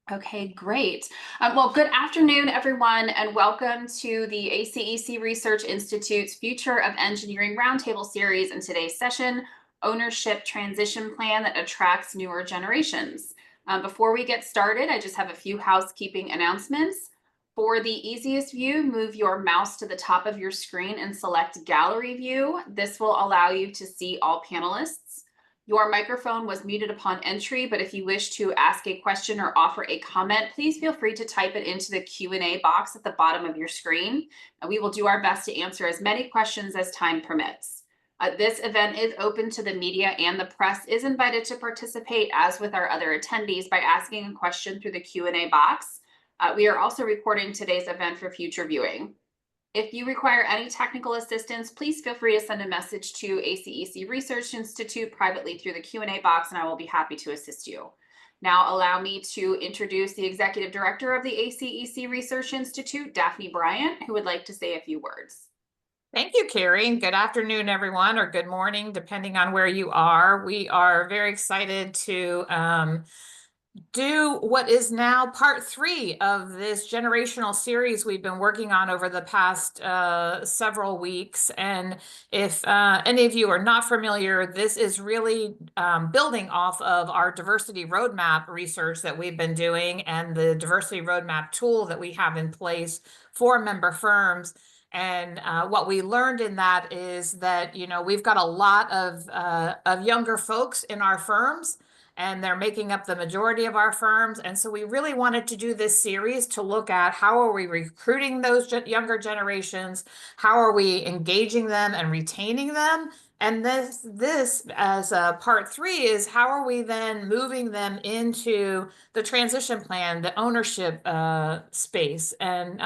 Okay, great. Well, good afternoon, everyone, and welcome to the ACEC Research Institute's Future of Engineering Roundtable Series. In today's session, Ownership Transition Plan that Attracts Newer Generations. Before we get started, I just have a few housekeeping announcements. For the easiest view, move your mouse to the top of your screen and select Gallery View. This will allow you to see all panelists. Your microphone was muted upon entry, but if you wish to ask a question or offer a comment, please feel free to type it into the Q&A box at the bottom of your screen. And we will do our best to answer as many questions as time permits. This event is open to the media, and the press is invited to participate, as with our other attendees, by asking a question through the Q&A box. We are also recording today's event for future viewing. If you require any technical assistance, please feel free to send a message to ACEC Research Institute privately through the Q&A box, and I will be happy to assist you. Now, allow me to introduce the Executive Director of the ACEC Research Institute, Daphne Bryant, who would like to say a few words. Thank you, Carrie. Good afternoon, everyone, or good morning, depending on where you are. We are very excited to do what is now part 3 of this generational series we've been working on over the past several weeks. And if any of you are not familiar, this is really building off of our diversity roadmap research that we've been doing and the diversity roadmap tool that we have in place for member firms. And what we learned in that is that, we've got a lot of younger folks in our firms, and they're making up the majority of our firms. And so we really wanted to do this series to look at how are we recruiting those younger generations, how are we engaging them and retaining them, and this as a part 3 is how are we then moving them into the transition plan, the ownership space. And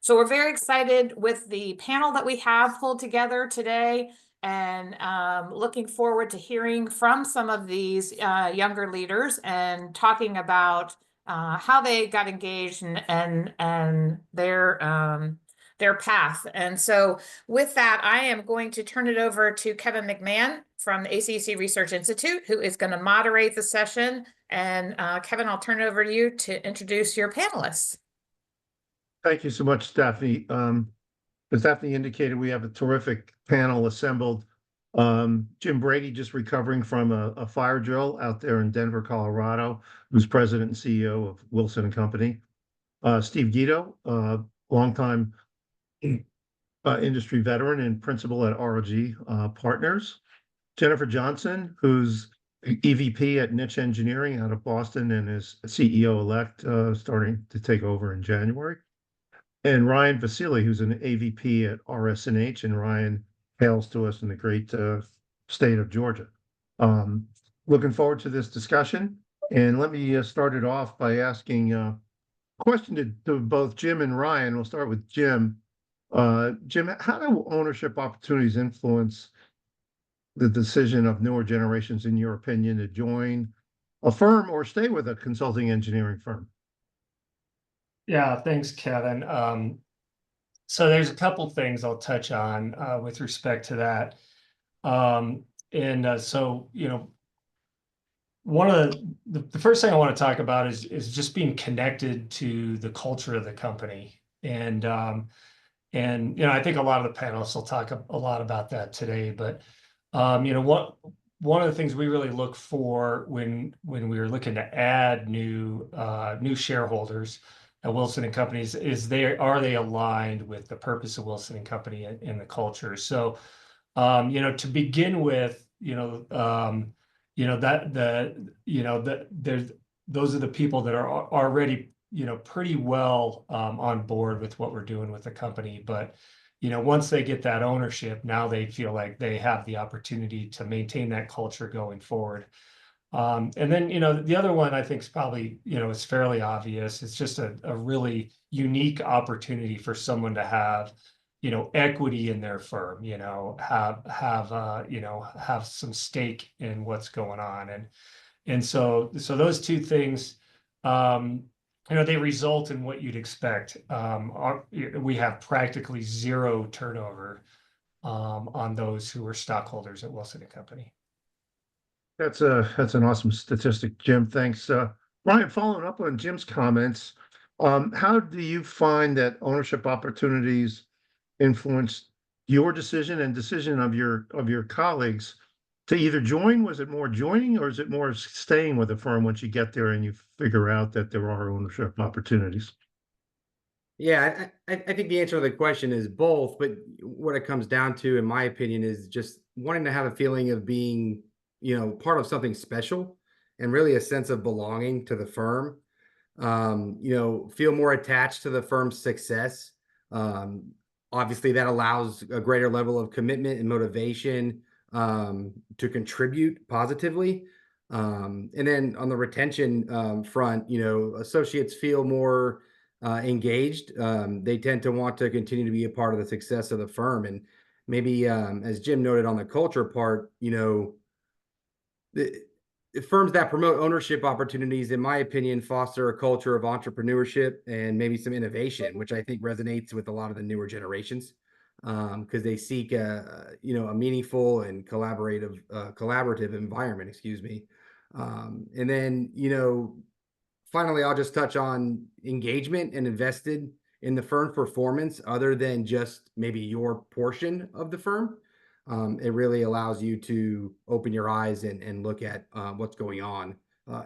so we're very excited with the panel that we have pulled together today, and looking forward to hearing from some of these younger leaders and talking about how they got engaged and their path. And so with that, I am going to turn it over to Kevin McMahon from the ACEC Research Institute, who is going to moderate the session. And Kevin, I'll turn it over to you to introduce your panelists. Thank you so much, Daphne. As Daphne indicated, we have a terrific panel assembled. Jim Brady, just recovering from a fire drill out there in Denver, Colorado, who's president and CEO of Wilson & Company. Steve Gido, longtime industry veteran and principal at ROG Partners. Jennifer Johnson, who's EVP at Nitsch Engineering out of Boston and is CEO-elect, starting to take over in January. And Ryan Vasile, who's an AVP at RS&H, and Ryan hails to us in the great state of Georgia. Looking forward to this discussion. And let me start it off by asking a question to both Jim and Ryan. We'll start with Jim. Jim, how do ownership opportunities influence the decision of newer generations, in your opinion, to join a firm or stay with a consulting engineering firm? Yeah, thanks, Kevin. So there's a couple things I'll touch on with respect to that. So, one of the first thing I want to talk about is just being connected to the culture of the company. And I think a lot of the panelists will talk a lot about that today. But one of the things we really look for when we were looking to add new shareholders at Wilson & Companies is are they aligned with the purpose of Wilson & Company and the culture. So to begin with, those are the people that are already pretty well on board with what we're doing with the company. But once they get that ownership, now they feel like they have the opportunity to maintain that culture going forward. And then, the other one I think is probably, is fairly obvious. It's just a really unique opportunity for someone to have, equity in their firm, have some stake in what's going on. And so those two things, they result in what you'd expect. We have practically zero turnover on those who are stockholders at Wilson & Company. That's an awesome statistic, Jim. Thanks. Ryan, following up on Jim's comments, how do you find that ownership opportunities influence your decision and decision of your colleagues to either join? Was it more joining or is it more staying with the firm once you get there and you figure out that there are ownership opportunities? Yeah, I think the answer to the question is both, but what it comes down to, in my opinion, is just wanting to have a feeling of being, part of something special and really a sense of belonging to the firm. Feel more attached to the firm's success. Um, Obviously, that allows a greater level of commitment and motivation to contribute positively. And then on the retention front, associates feel more engaged. They tend to want to continue to be a part of the success of the firm. And maybe, as Jim noted on the culture part, the firms that promote ownership opportunities, in my opinion, foster a culture of entrepreneurship and maybe some innovation, which I think resonates with a lot of the newer generations, because they seek a meaningful and collaborative environment. Excuse me. And then finally, I'll just touch on engagement and invested in the firm's performance, other than just maybe your portion of the firm. It really allows you to open your eyes and look at what's going on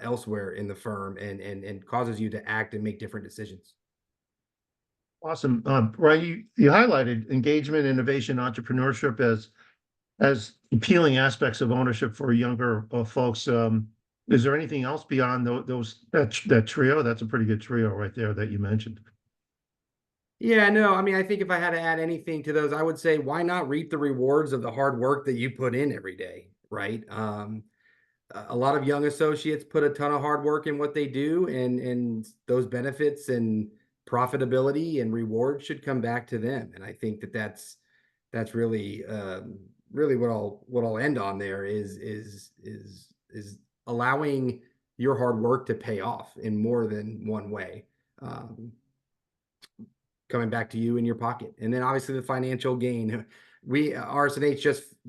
elsewhere in the firm, and causes you to act and make different decisions. Awesome. Ryan, you highlighted engagement, innovation, entrepreneurship as appealing aspects of ownership for younger folks. Is there anything else beyond that trio? That's a pretty good trio right there that you mentioned. Yeah, no, I mean, I think if I had to add anything to those, I would say, why not reap the rewards of the hard work that you put in every day, right? A lot of young associates put a ton of hard work in what they do, and those benefits and profitability and reward should come back to them. And I think that's really really what I'll end on there is allowing your hard work to pay off in more than one way. Coming back to you in your pocket. And then obviously the financial gain. RS&H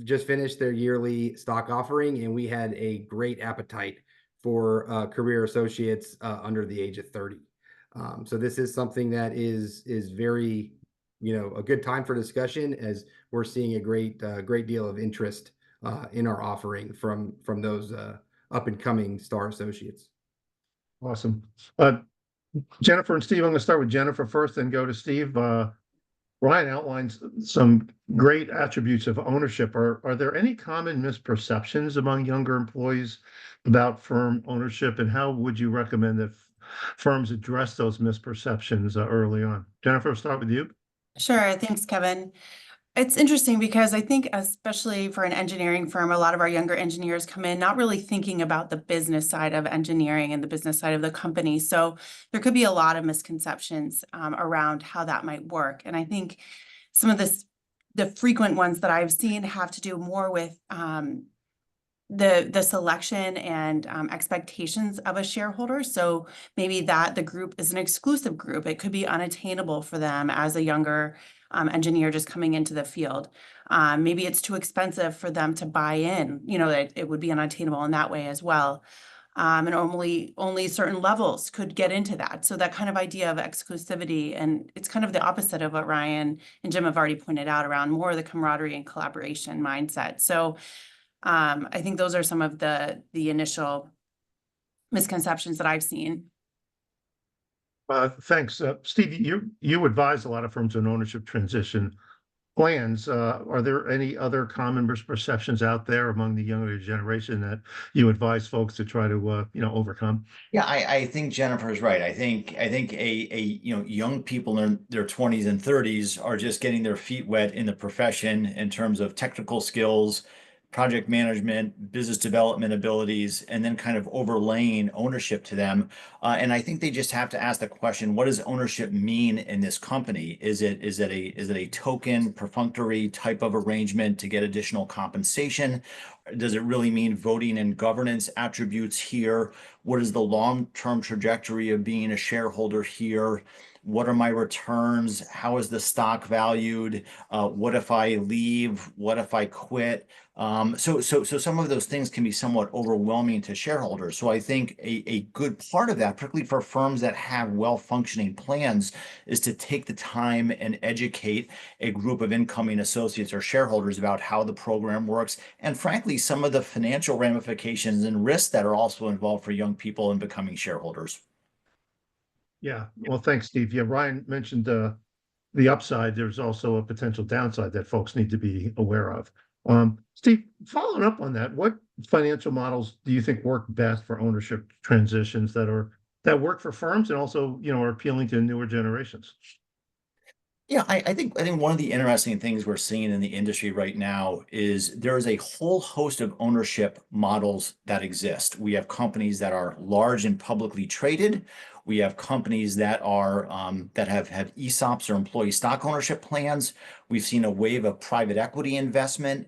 just finished their yearly stock offering, and we had a great appetite for career associates under the age of 30. So this is something that is very, a good time for discussion, as we're seeing a great deal of interest in our offering from those up and coming star associates. Awesome. Jennifer and Steve, I'm going to start with Jennifer first, then go to Steve. Ryan outlines some great attributes of ownership. Are there any common misperceptions among younger employees about firm ownership, and how would you recommend that firms address those misperceptions early on? Jennifer, I'll start with you. Sure. Thanks, Kevin. It's interesting because I think, especially for an engineering firm, a lot of our younger engineers come in not really thinking about the business side of engineering and the business side of the company. So there could be a lot of misconceptions around how that might work. And I think some of the frequent ones that I've seen have to do more with the selection and expectations of a shareholder. So maybe that the group is an exclusive group. It could be unattainable for them as a younger engineer just coming into the field. Maybe it's too expensive for them to buy in, that it would be unattainable in that way as well. And only certain levels could get into that. So that kind of idea of exclusivity, and it's kind of the opposite of what Ryan and Jim have already pointed out around more of the camaraderie and collaboration mindset. So I think those are some of the initial misconceptions that I've seen. Thanks. Steve, you advise a lot of firms on ownership transition plans. Are there any other common misperceptions out there among the younger generation that you advise folks to try to overcome? Yeah, I think Jennifer's right. I think young people in their 20s and 30s are just getting their feet wet in the profession in terms of technical skills, project management, business development abilities, and then kind of overlaying ownership to them. And I think they just have to ask the question, what does ownership mean in this company? Is it a token, perfunctory type of arrangement to get additional compensation? Does it really mean voting and governance attributes here? What is the long-term trajectory of being a shareholder here? What are my returns? How is the stock valued? What if I leave? What if I quit? So some of those things can be somewhat overwhelming to shareholders. So I think a good part of that, particularly for firms that have well-functioning plans, is to take the time and educate a group of incoming associates or shareholders about how the program works, and frankly, some of the financial ramifications and risks that are also involved for young people in becoming shareholders. Yeah, well, thanks, Steve. Yeah, Ryan mentioned the upside. There's also a potential downside that folks need to be aware of. Steve, following up on that, what financial models do you think work best for ownership transitions that work for firms and also, are appealing to newer generations? Yeah, I think one of the interesting things we're seeing in the industry right now is there is a whole host of ownership models that exist. We have companies that are large and publicly traded. We have companies that are that have ESOPs or employee stock ownership plans. We've seen a wave of private equity investment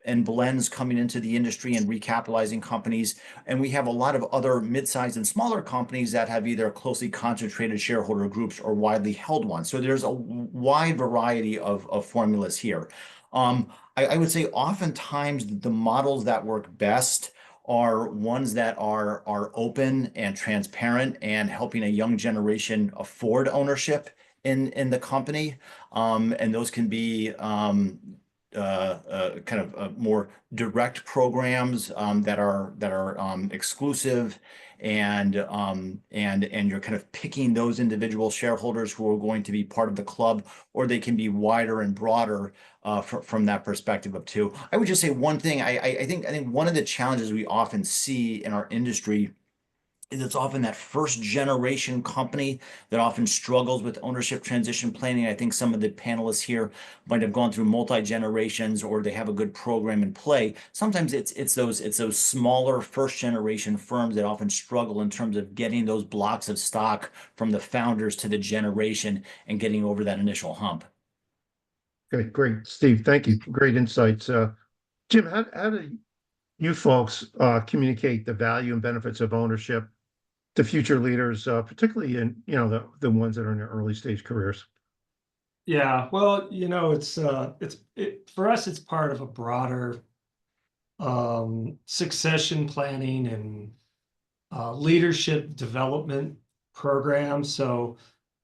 and blends coming into the industry and recapitalizing companies. And we have a lot of other mid-sized and smaller companies that have either closely concentrated shareholder groups or widely held ones. So there's a wide variety of formulas here. I would say oftentimes the models that work best are ones that are open and transparent and helping a young generation afford ownership in the company. And those can be kind of more direct programs that are exclusive, and you're kind of picking those individual shareholders who are going to be part of the club, or they can be wider and broader from that perspective of too. I would just say one thing. I think one of the challenges we often see in our industry is it's often that first generation company that often struggles with ownership transition planning. I think some of the panelists here might have gone through multi-generations, or they have a good program in play. Sometimes it's those smaller first generation firms that often struggle in terms of getting those blocks of stock from the founders to the generation and getting over that initial hump. Okay, great, Steve. Thank you. Great insights. Jim, how do you folks communicate the value and benefits of ownership to future leaders, particularly in the ones that are in their early stage careers? Yeah, well, it's for us, it's part of a broader succession planning and leadership development program. So,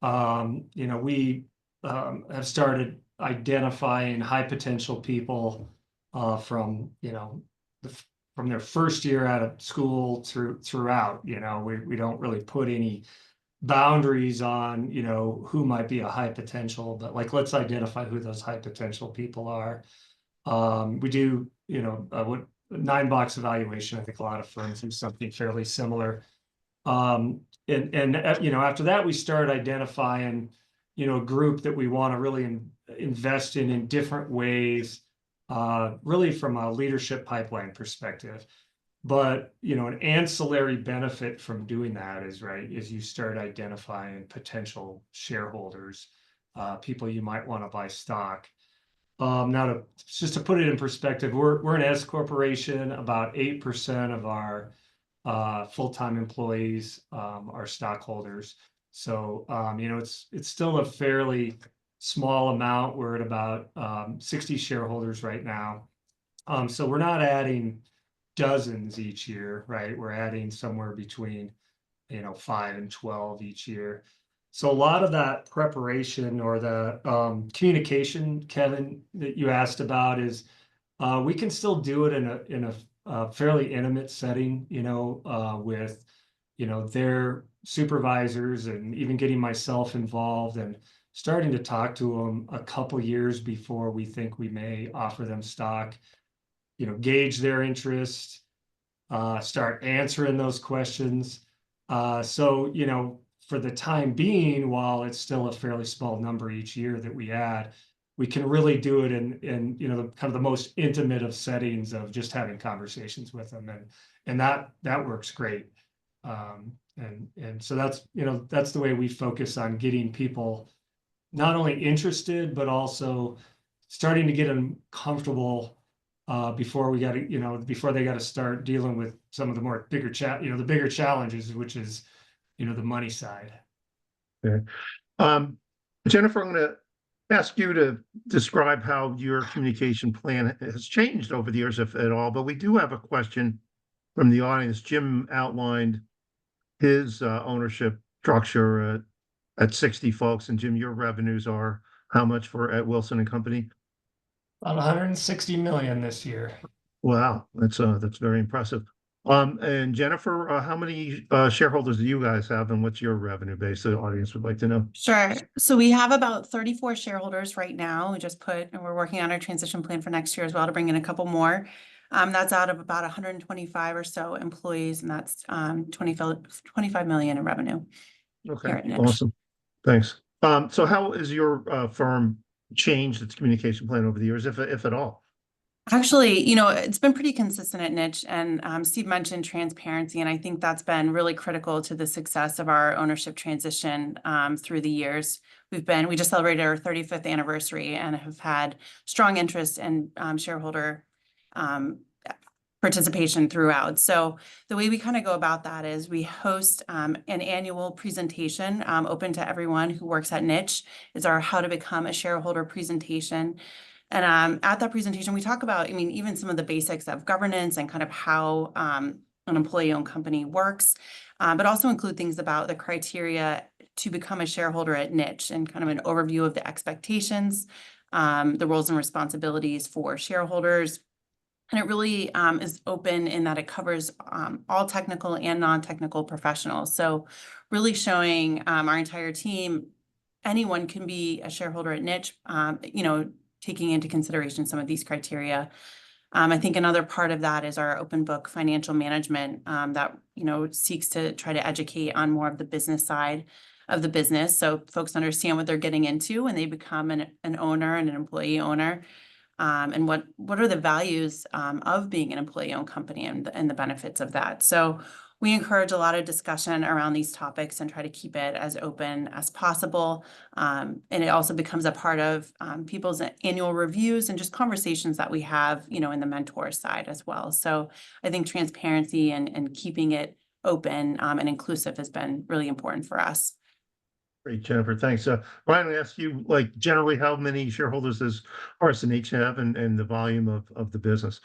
we have started identifying high potential people from from their first year out of school throughout. We don't really put any boundaries on who might be a high potential, but like, let's identify who those high potential people are. We do what 9-box evaluation. I think a lot of firms do something fairly similar. And after that, we start identifying a group that we want to really invest in different ways, really from a leadership pipeline perspective. But an ancillary benefit from doing that is you start identifying potential shareholders, people you might want to buy stock. Now, just to put it in perspective, we're an S corporation. About 8% of our full-time employees are stockholders. So it's still a fairly small amount. We're at about 60 shareholders right now. So we're not adding dozens each year, right? We're adding somewhere between 5 and 12 each year. So a lot of that preparation, or the communication, Kevin, that you asked about, is we can still do it in a fairly intimate setting, with their supervisors, and even getting myself involved and starting to talk to them a couple years before we think we may offer them stock. Gauge their interest, start answering those questions. So, for the time being, while it's still a fairly small number each year that we add, we can really do it in kind of the most intimate of settings of just having conversations with them, and that works great. And so that's the way we focus on getting people not only interested, but also starting to get them comfortable before we got to, before they got to start dealing with some of the more bigger the bigger challenges, which is, the money side. Okay. Jennifer, I'm going to ask you to describe how your communication plan has changed over the years, if at all, but we do have a question from the audience. Jim outlined his ownership structure at 60 folks, and Jim, your revenues are how much at Wilson and Company? About 160 million this year. Wow, that's very impressive. And Jennifer, how many shareholders do you guys have, and what's your revenue base? The audience would like to know. Sure. So we have about 34 shareholders right now. And we're working on our transition plan for next year as well to bring in a couple more. That's out of about 125 or so employees, and that's 25 million in revenue. Okay, Here at Nitsch. awesome. Thanks. So how has your firm changed its communication plan over the years, if at all? Actually, it's been pretty consistent at Nitsch, and Steve mentioned transparency, and I think that's been really critical to the success of our ownership transition through the years. We just celebrated our 35th anniversary and have had strong interest in shareholder participation throughout. So the way we kind of go about that is we host an annual presentation open to everyone who works at Nitsch. It's our How to Become a Shareholder presentation. And at that presentation, we talk about, even some of the basics of governance and kind of how an employee-owned company works, but also include things about the criteria to become a shareholder at Nitsch and kind of an overview of the expectations, the roles and responsibilities for shareholders. And it really is open in that it covers all technical and non-technical professionals. So really showing our entire team, anyone can be a shareholder at Nitsch, taking into consideration some of these criteria. I think another part of that is our open book financial management that, seeks to try to educate on more of the business side of the business. So folks understand what they're getting into when they become an owner and an employee owner. And what are the values of being an employee-owned company and the benefits of that. So we encourage a lot of discussion around these topics and try to keep it as open as possible. And it also becomes a part of people's annual reviews and just conversations that we have, in the mentor side as well. So I think transparency and keeping it open and inclusive has been really important for us. Great, Jennifer, thanks. Ryan, I ask you, generally, how many shareholders does RS&H have, and the volume of the business?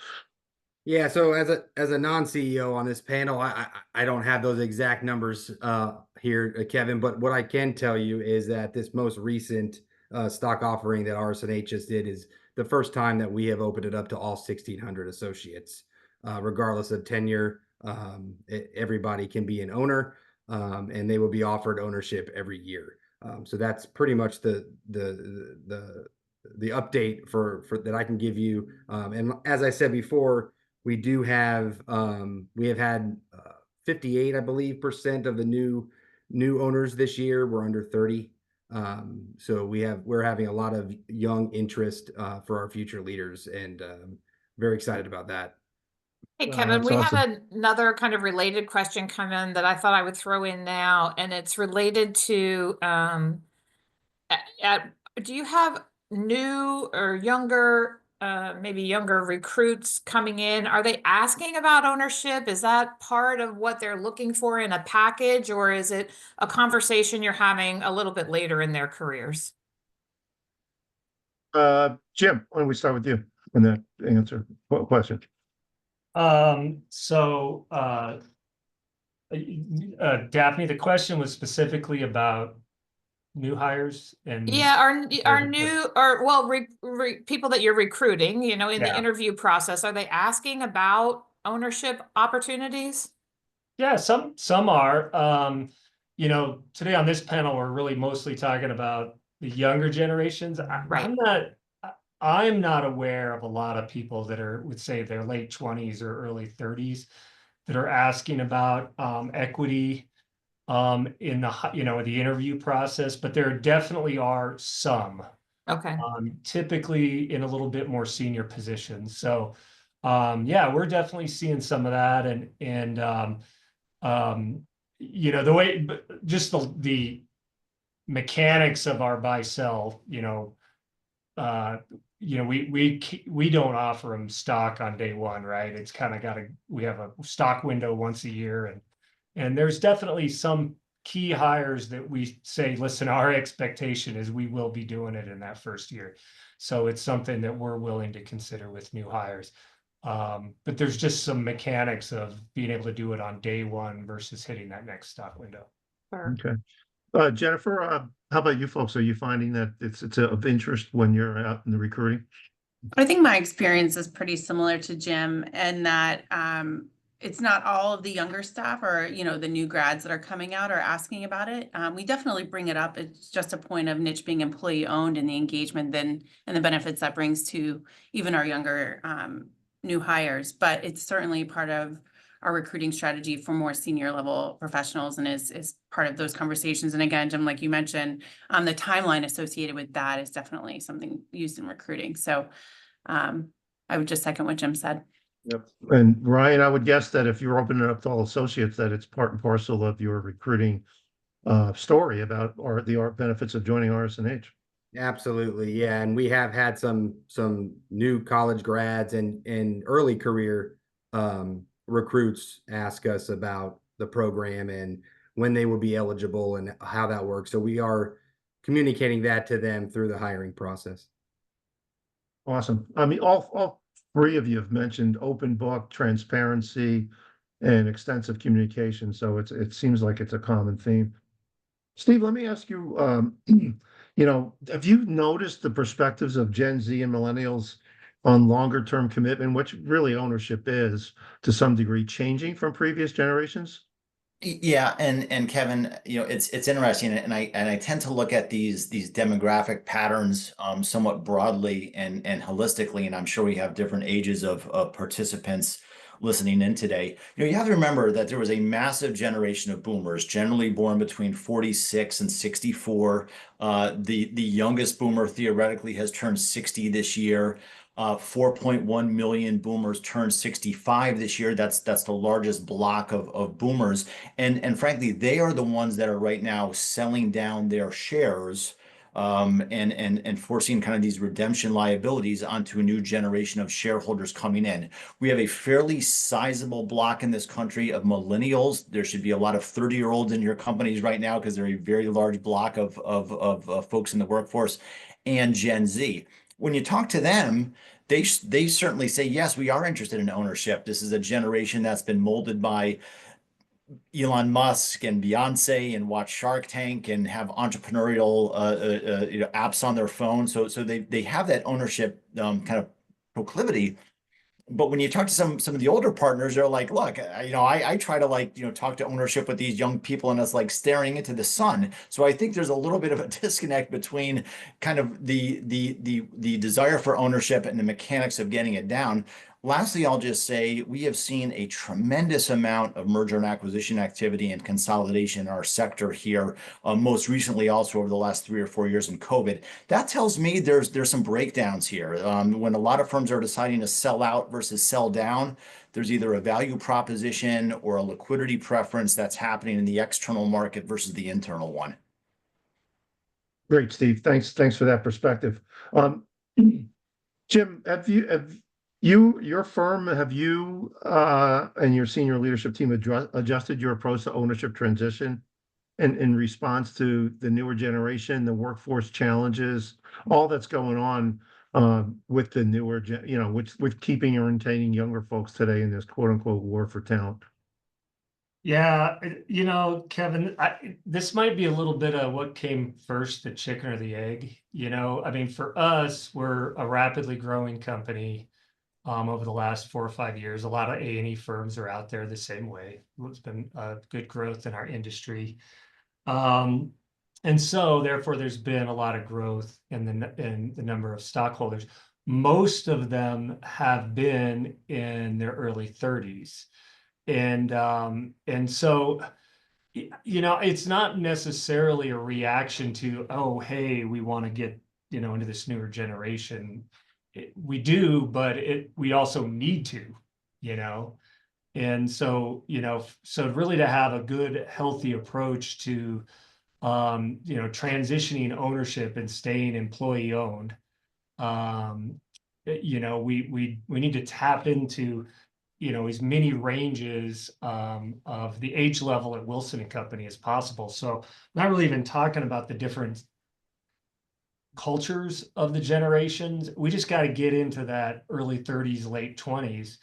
Yeah, so as a non-CEO on this panel, I don't have those exact numbers here, Kevin, but what I can tell you is that this most recent stock offering that RS&H just did is the first time that we have opened it up to all 1,600 associates, regardless of tenure. Everybody can be an owner, and they will be offered ownership every year. So that's pretty much the update for that I can give you. And as I said before, we have had 58, I believe, % of the new owners this year. We're under 30. So we're having a lot of young interest for our future leaders, and very excited about that. Hey, Kevin, we awesome. had another kind of related question come in that I thought I would throw in now, and it's related to do you have new or younger, maybe younger recruits coming in? Are they asking about ownership? Is that part of what they're looking for in a package, or is it a conversation you're having a little bit later in their careers? Jim, why don't we start with you on that answer question? So Daphne, the question was specifically about new hires and our new people that you're recruiting, in the interview process, are they asking about ownership opportunities? Yeah, some are. Today on this panel, we're really mostly talking about the younger generations. I'm not aware of a lot of people that would say their late 20s or early 30s that are asking about equity in the interview process, but there definitely are some. Okay. Typically in a little bit more senior positions. So yeah, we're definitely seeing some of that, and the way, just the mechanics of our buy sell, you know, we don't offer them stock on day one, right? It's kind of we have a stock window once a year, and there's definitely some key hires that we say, listen, our expectation is we will be doing it in that first year. So it's something that we're willing to consider with new hires. But there's just some mechanics of being able to do it on day one versus hitting that next stock window. Okay. Jennifer, how about you folks? Are you finding that it's of interest when you're out in the recruiting? I think my experience is pretty similar to Jim, and that it's not all of the younger staff or, you know, the new grads that are coming out are asking about it. We definitely bring it up. It's just a point of Nitsch being employee owned and the engagement then and the benefits that brings to even our younger new hires. But it's certainly part of our recruiting strategy for more senior level professionals and is part of those conversations. And again, Jim, like you mentioned, the timeline associated with that is definitely something used in recruiting. So I would just second what Jim said. Yep. And Ryan, I would guess that if you're opening it up to all associates, that it's part and parcel of your recruiting story about the benefits of joining RS&H. Absolutely, yeah. And we have had some new college grads and early career recruits ask us about the program and when they will be eligible and how that works. So we are communicating that to them through the hiring process. Awesome. I mean, all three of you have mentioned open book, transparency, and extensive communication. So it seems like it's a common theme. Steve, let me ask you, you know, have you noticed the perspectives of Gen Z and millennials on longer term commitment, which really ownership is to some degree changing from previous generations? Yeah, and Kevin, you know, it's interesting, and I tend to look at these demographic patterns somewhat broadly and holistically, and I'm sure we have different ages of participants listening in today. You know, you have to remember that there was a massive generation of boomers, generally born between 46 and 64. The youngest boomer theoretically has turned 60 this year. 4.1 million boomers turned 65 this year. That's the largest block of boomers. And frankly, they are the ones that are right now selling down their shares and forcing kind of these redemption liabilities onto a new generation of shareholders coming in. We have a fairly sizable block in this country of millennials. There should be a lot of 30-year-olds in your companies right now because they're a very large block of folks in the workforce, and Gen Z. When you talk to them, they certainly say, yes, we are interested in ownership. This is a generation that's been molded by Elon Musk and Beyonce and watch Shark Tank and have entrepreneurial you know, apps on their phone. So they have that ownership kind of proclivity. But when you talk to some of the older partners, they're like, look, you know, I try to, like, you know, talk to ownership with these young people, and it's like staring into the sun. So I think there's a little bit of a disconnect between kind of the desire for ownership and the mechanics of getting it down. Lastly, I'll just say we have seen a tremendous amount of merger and acquisition activity and consolidation in our sector here, most recently also over the last 3 or 4 years in COVID. That tells me there's some breakdowns here. When a lot of firms are deciding to sell out versus sell down, there's either a value proposition or a liquidity preference that's happening in the external market versus the internal one. Great, Steve. Thanks for that perspective. Jim, your firm, and your senior leadership team adjusted your approach to ownership transition in response to the newer generation, the workforce challenges, all that's going on with the newer, you know, with keeping and retaining younger folks today in this quote unquote war for talent? Yeah, you know, Kevin, this might be a little bit of what came first, the chicken or the egg. You know, I mean, for us, we're a rapidly growing company. Over the last 4 or 5 years, a lot of A&E firms are out there the same way. It's been good growth in our industry. And so therefore there's been a lot of growth in the number of stockholders. Most of them have been in their early 30s. And so, you know, it's not necessarily a reaction to, oh, hey, we want to get, you know, into this newer generation. We do, but we also need to, you know. And so, you know, so really to have a good, healthy approach to, you know, transitioning ownership and staying employee owned, You know, we need to tap into, you know, as many ranges of the age level at Wilson and Company as possible. So not really even talking about the different cultures of the generations. We just got to get into that early 30s, late 20s.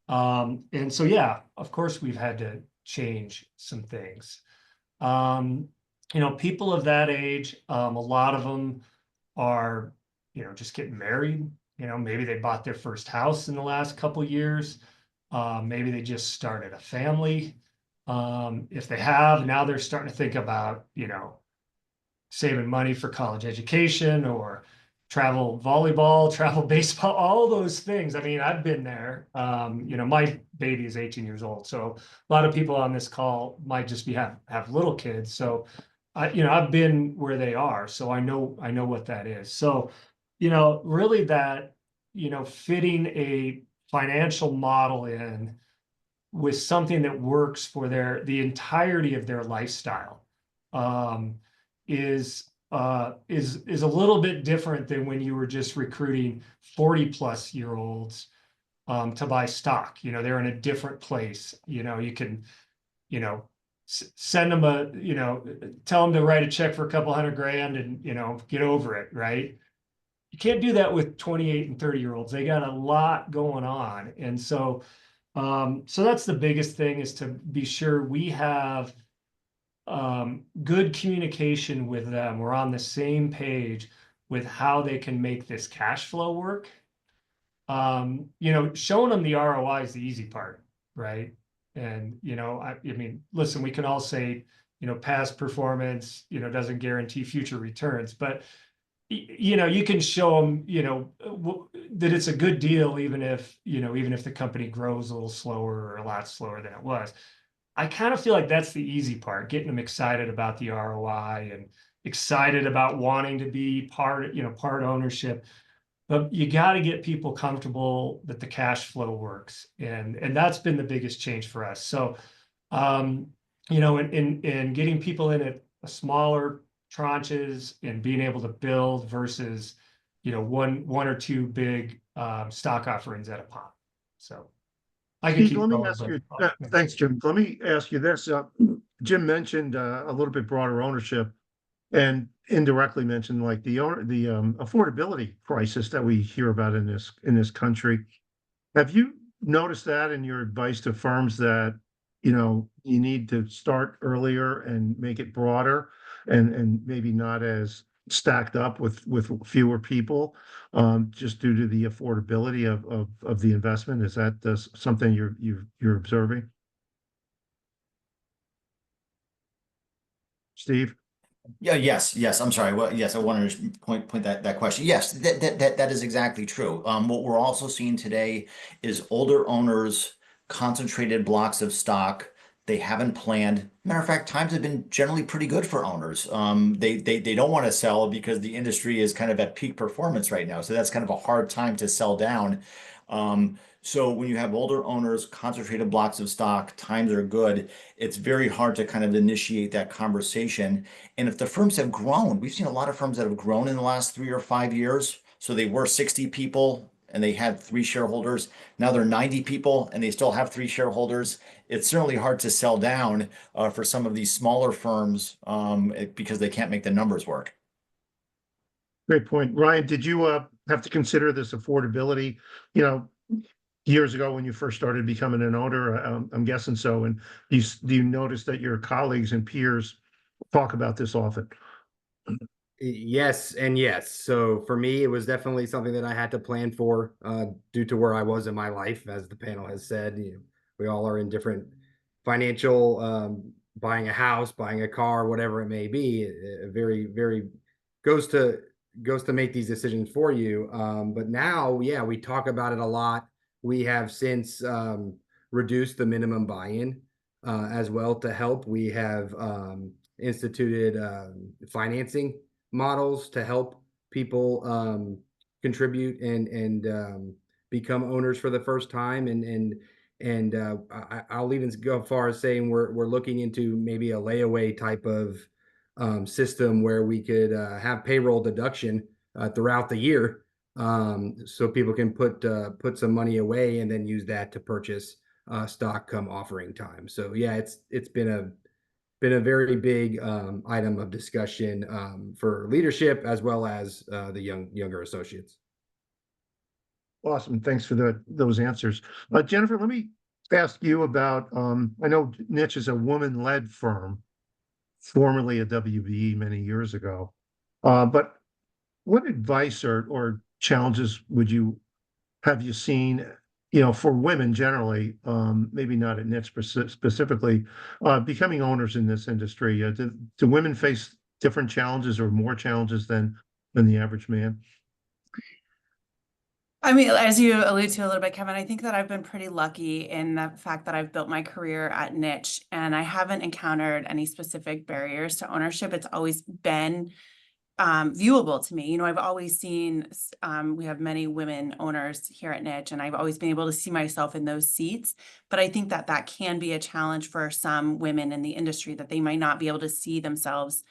And so, yeah, of course, we've had to change some things. You know, people of that age, a lot of them are, you know, just getting married. You know, maybe they bought their first house in the last couple years. Maybe they just started a family. If they have, now they're starting to think about, you know, saving money for college education or travel volleyball, travel baseball, all those things. I mean, I've been there. You know, my baby is 18 years old. So a lot of people on this call might just have little kids. So you know, I've been where they are. So I know what that is. So, you know, really that, you know, fitting a financial model in with something that works for the entirety of their lifestyle is a little bit different than when you were just recruiting 40-plus-year-olds to buy stock. You know, they're in a different place. You know, you can, you know, send them you know, tell them to write a check for a couple $100,000 and, you know, get over it, right? You can't do that with 28 and 30-year-olds. They got a lot going on. And so, so that's the biggest thing, is to be sure we have good communication with them. We're on the same page with how they can make this cash flow work. You know, showing them the ROI is the easy part, right? And, you know, I mean, listen, we can all say, you know, past performance, you know, doesn't guarantee future returns, but, you know, you can show them, you know, that it's a good deal, even if, you know, even if the company grows a little slower or a lot slower than it was. I kind of feel like that's the easy part, getting them excited about the ROI and excited about wanting to be part, you know, part ownership. But you got to get people comfortable that the cash flow works, and that's been the biggest change for us. So, you know, in getting people in at smaller tranches and being able to build versus, you know, one or two big stock offerings at a pop. So I could Steve, keep let me going, ask but you, thanks, Jim. Let me ask you this. Jim mentioned a little bit broader ownership, and indirectly mentioned like the affordability crisis that we hear about in this country. Have you noticed that in your advice to firms that, you know, you need to start earlier and make it broader and maybe not as stacked up with fewer people, just due to the affordability of the investment? Is that something you're observing, Steve? Yeah, yes. I'm sorry. Well, yes, I wanted to point that question. Yes, that is exactly true. What we're also seeing today is older owners, concentrated blocks of stock. They haven't planned. Matter of fact, times have been generally pretty good for owners. They don't want to sell because the industry is kind of at peak performance right now. So that's kind of a hard time to sell down. So when you have older owners, concentrated blocks of stock, times are good, it's very hard to kind of initiate that conversation. And if the firms have grown, we've seen a lot of firms that have grown in the last 3 or 5 years. So they were 60 people and they had 3 shareholders. Now they're 90 people and they still have 3 shareholders. It's certainly hard to sell down for some of these smaller firms because they can't make the numbers work. Great point. Ryan, did you have to consider this affordability, you know, years ago when you first started becoming an owner? I'm guessing so. And do you notice that your colleagues and peers talk about this often? Yes and yes. So for me, it was definitely something that I had to plan for due to where I was in my life. As the panel has said, you know, we all are in different financial, buying a house, buying a car, whatever it may be. It very goes to make these decisions for you. But now, yeah, we talk about it a lot. We have since reduced the minimum buy-in as well to help. We have instituted financing models to help people contribute and become owners for the first time. And I'll even go far as saying we're looking into maybe a layaway type of system where we could have payroll deduction throughout the year so people can put some money away and then use that to purchase stock come offering time. So yeah, it's been a very big item of discussion for leadership as well as the younger associates. Awesome. Thanks for those answers. Jennifer, let me ask you about, I know Nitsch is a woman-led firm, formerly a WBE many years ago. But what advice or challenges have you seen, for women generally, maybe not at Nitsch specifically, becoming owners in this industry? Do women face different challenges or more challenges than the average man? I mean, as you allude to a little bit, Kevin, I think that I've been pretty lucky in the fact that I've built my career at Nitsch and I haven't encountered any specific barriers to ownership. It's always been viewable to me. You know, I've always seen, we have many women owners here at Nitsch, and I've always been able to see myself in those seats. But I think that that can be a challenge for some women in the industry, that they might not be able to see themselves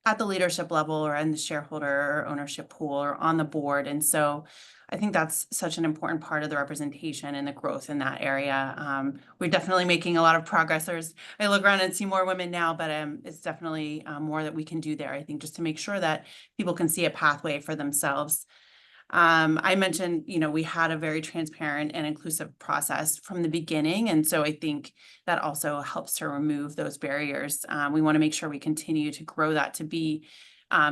at the leadership level or in the shareholder or ownership pool or on the board. And so I think that's such an important part of the representation and the growth in that area. We're definitely making a lot of progress. I look around and see more women now, but it's definitely more that we can do there, I think, just to make sure that people can see a pathway for themselves. I mentioned, we had a very transparent and inclusive process from the beginning. And so I think that also helps to remove those barriers. We want to make sure we continue to grow that to be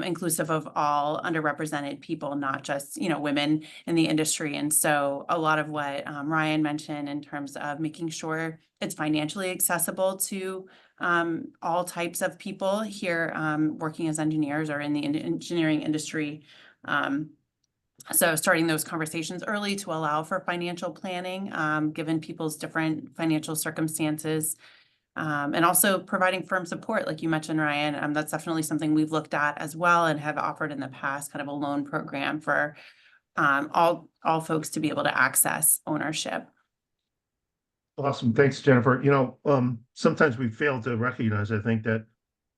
inclusive of all underrepresented people, not just, women in the industry. And so a lot of what Ryan mentioned in terms of making sure it's financially accessible to all types of people here working as engineers or in the engineering industry. So starting those conversations early to allow for financial planning, given people's different financial circumstances, and also providing firm support, like you mentioned, Ryan. That's definitely something we've looked at as well and have offered in the past, kind of a loan program for all folks to be able to access ownership. Awesome. Thanks, Jennifer. Sometimes we fail to recognize, I think, that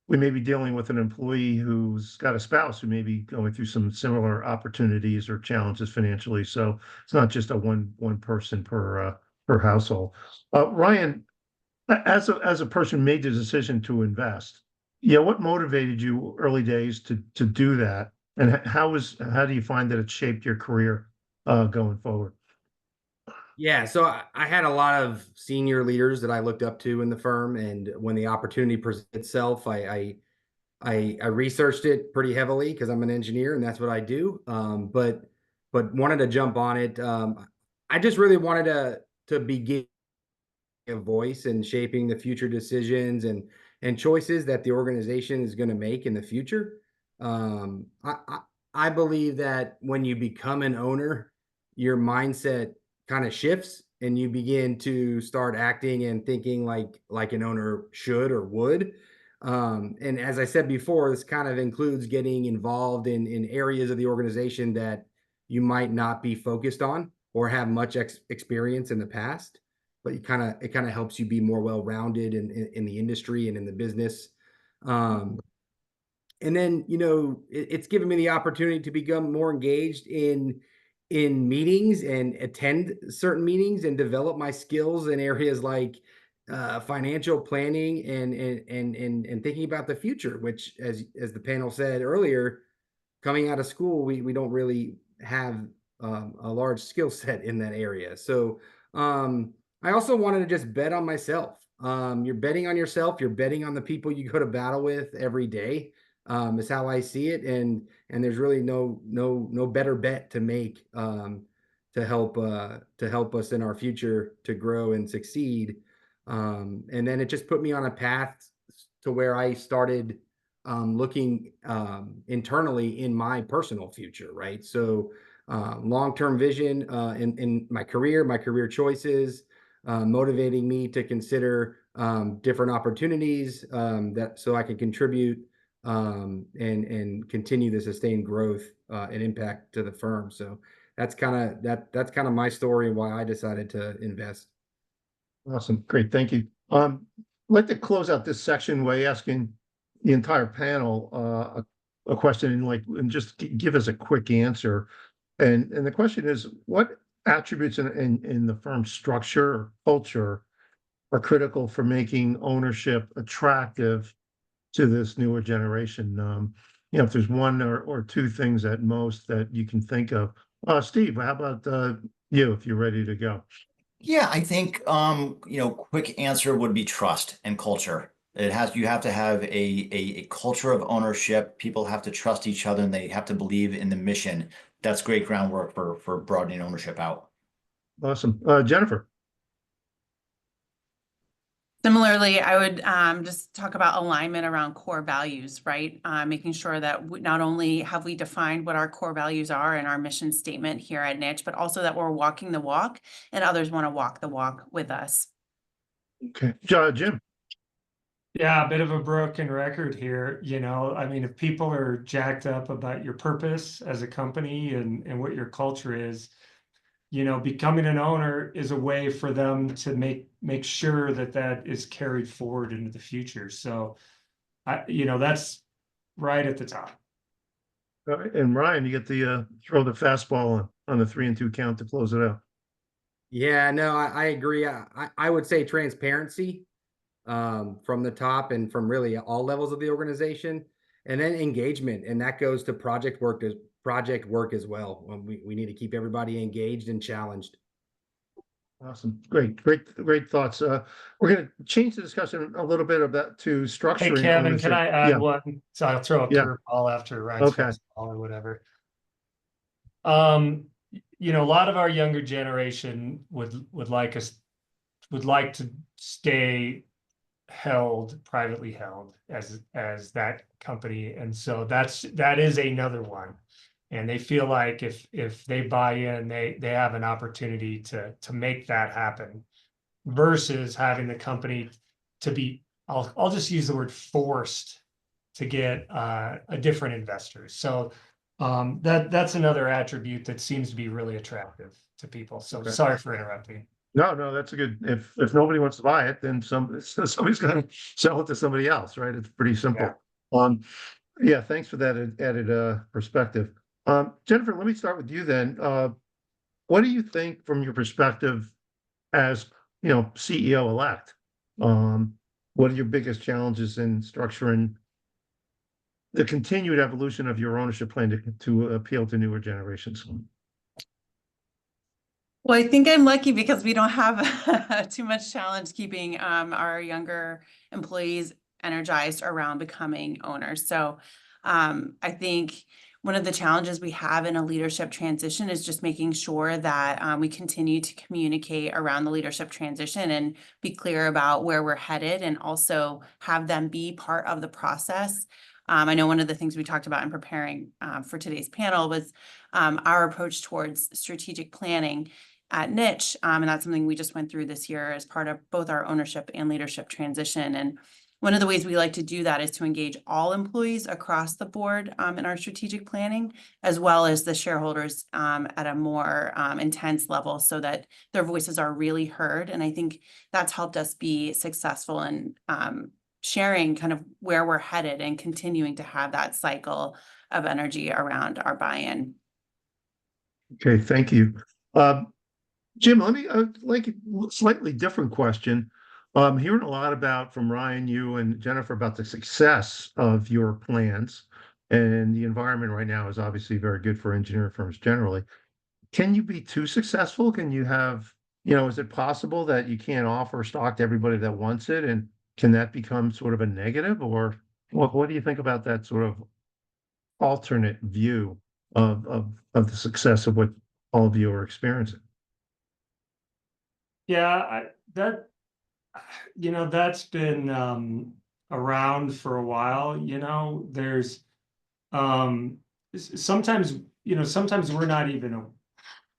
we may be dealing with an employee who's got a spouse who may be going through some similar opportunities or challenges financially. So it's not just a one person per household. Ryan, as a person who made the decision to invest, what motivated you early days to do that, and how do you find that it shaped your career going forward? Yeah, so I had a lot of senior leaders that I looked up to in the firm, and when the opportunity presented itself, I researched it pretty heavily because I'm an engineer and that's what I do. But wanted to jump on it. I just really wanted to begin a voice in shaping the future decisions and choices that the organization is going to make in the future. I believe that when you become an owner, your mindset kind of shifts and you begin to start acting and thinking like an owner should or would. And as I said before, this kind of includes getting involved in areas of the organization that you might not be focused on or have much experience in the past, but it kind of helps you be more well-rounded in the industry and in the business. And then, it's given me the opportunity to become more engaged in meetings and attend certain meetings and develop my skills in areas like financial planning and thinking about the future, which as the panel said earlier, coming out of school, we don't really have a large skill set in that area. So I also wanted to just bet on myself. You're betting on yourself. You're betting on the people you go to battle with every day. Is how I see it, and there's really no better bet to make to help us in our future to grow and succeed. And then it just put me on a path to where I started looking internally in my personal future, right? So long-term vision in my career choices, motivating me to consider different opportunities that so I can contribute and continue the sustained growth and impact to the firm. So that's kind of my story and why I decided to invest. Awesome. Great. Thank you. I'd like to close out this section by asking the entire panel a question and just give us a quick answer. And the question is, what attributes in the firm's structure or culture are critical for making ownership attractive to this newer generation? If there's one or two things at most that you can think of. Steve, how about you, if you're ready to go? Yeah, I think quick answer would be trust and culture. You have to have a culture of ownership. People have to trust each other and they have to believe in the mission. That's great groundwork for broadening ownership out. Awesome. Jennifer. Similarly, I would just talk about alignment around core values, right? Making sure that not only have we defined what our core values are in our mission statement here at Nitsch, but also that we're walking the walk and others want to walk the walk with us. Okay. Jim. Yeah, a bit of a broken record here. I mean, if people are jacked up about your purpose as a company and what your culture is, becoming an owner is a way for them to make sure that is carried forward into the future. So, that's right at the top. All right. And Ryan, you get the throw the fastball on the 3-2 count to close it out. Yeah, no, I agree. I would say transparency from the top and from really all levels of the organization, and then engagement, and that goes to project work as well. We need to keep everybody engaged and challenged. Awesome. Great thoughts. We're going to change the discussion a little bit about to Hey, structuring Kevin, ownership. can I add Yeah. one? So I'll throw a Yeah. curveball after Ryan's Okay. fastball or whatever. A lot of our younger generation would like to stay privately held as that company, and so that is another one. And they feel like if they buy in, they have an opportunity to make that happen, versus having the company to be, I'll just use the word forced to get a different investor. So that's another attribute that seems to be really attractive to people. So Okay. sorry for interrupting. No, that's a good. If nobody wants to buy it, then somebody's going to sell it to somebody else, right? It's pretty simple. Yeah. Thanks for that added perspective. Jennifer, let me start with you then. What do you think, from your perspective as CEO elect? What are your biggest challenges in structuring the continued evolution of your ownership plan to appeal to newer generations? Well, I think I'm lucky because we don't have too much challenge keeping our younger employees energized around becoming owners. So I think one of the challenges we have in a leadership transition is just making sure that we continue to communicate around the leadership transition and be clear about where we're headed, and also have them be part of the process. I know one of the things we talked about in preparing for today's panel was our approach towards strategic planning at Nitsch, and that's something we just went through this year as part of both our ownership and leadership transition. And one of the ways we like to do that is to engage all employees across the board in our strategic planning, as well as the shareholders at a more intense level, so that their voices are really heard. And I think that's helped us be successful in sharing kind of where we're headed and continuing to have that cycle of energy around our buy-in. Okay, thank you. Jim, let me like a slightly different question. Hearing a lot from Ryan, you and Jennifer, about the success of your plans, and the environment right now is obviously very good for engineering firms generally. Can you be too successful? Can you have, is it possible that you can't offer stock to everybody that wants it? And can that become sort of a negative? Or what do you think about that sort of alternate view of the success of what all of you are experiencing? Yeah, that's been around for a while. There's sometimes we're not even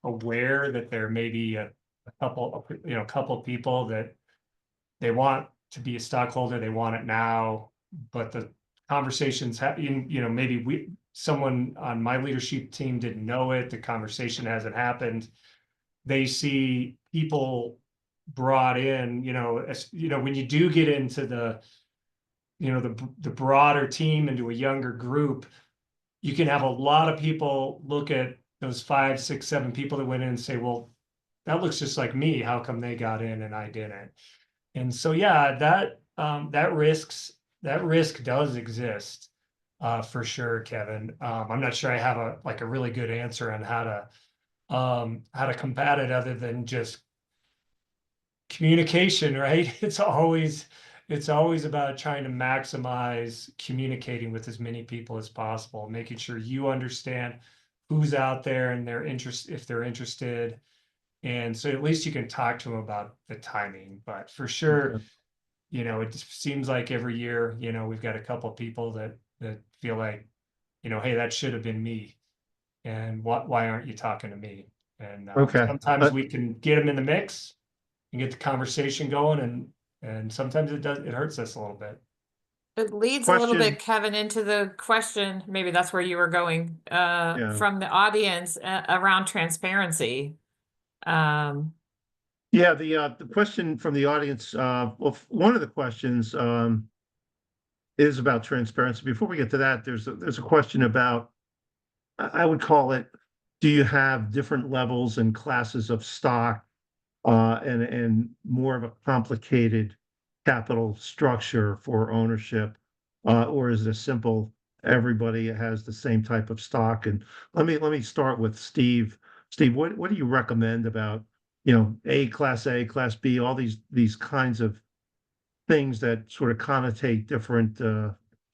aware that there may be a couple people that they want to be a stockholder, they want it now, but the conversations maybe someone on my leadership team didn't know it, the conversation hasn't happened. They see people brought in, when you do get into the broader team, into a younger group, you can have a lot of people look at those 5, 6, 7 people that went in and say, well, that looks just like me. How come they got in and I didn't? And so, yeah, that risk does exist, for sure, Kevin. I'm not sure I have a really good answer on how to combat it other than just communication, right? It's always about trying to maximize communicating with as many people as possible, making sure you understand who's out there and if they're interested. And so at least you can talk to them about the timing. But for sure, Okay. it just seems like every year, we've got a couple of people that feel like, hey, that should have been me. And why aren't you talking to me? And Okay. sometimes we can get them in the mix and get the conversation going, and sometimes it hurts us a little bit. It leads a little Question. bit, Kevin, into the question, maybe that's where you were going, Yeah. from the audience around transparency. Yeah, the question from the audience, well, one of the questions is about transparency. Before we get to that, there's a question about, I would call it, do you have different levels and classes of stock, and more of a complicated capital structure for ownership, or is it a simple, everybody has the same type of stock? And let me start with Steve. Steve, what do you recommend about, A, Class B, all these kinds of things that sort of connotate different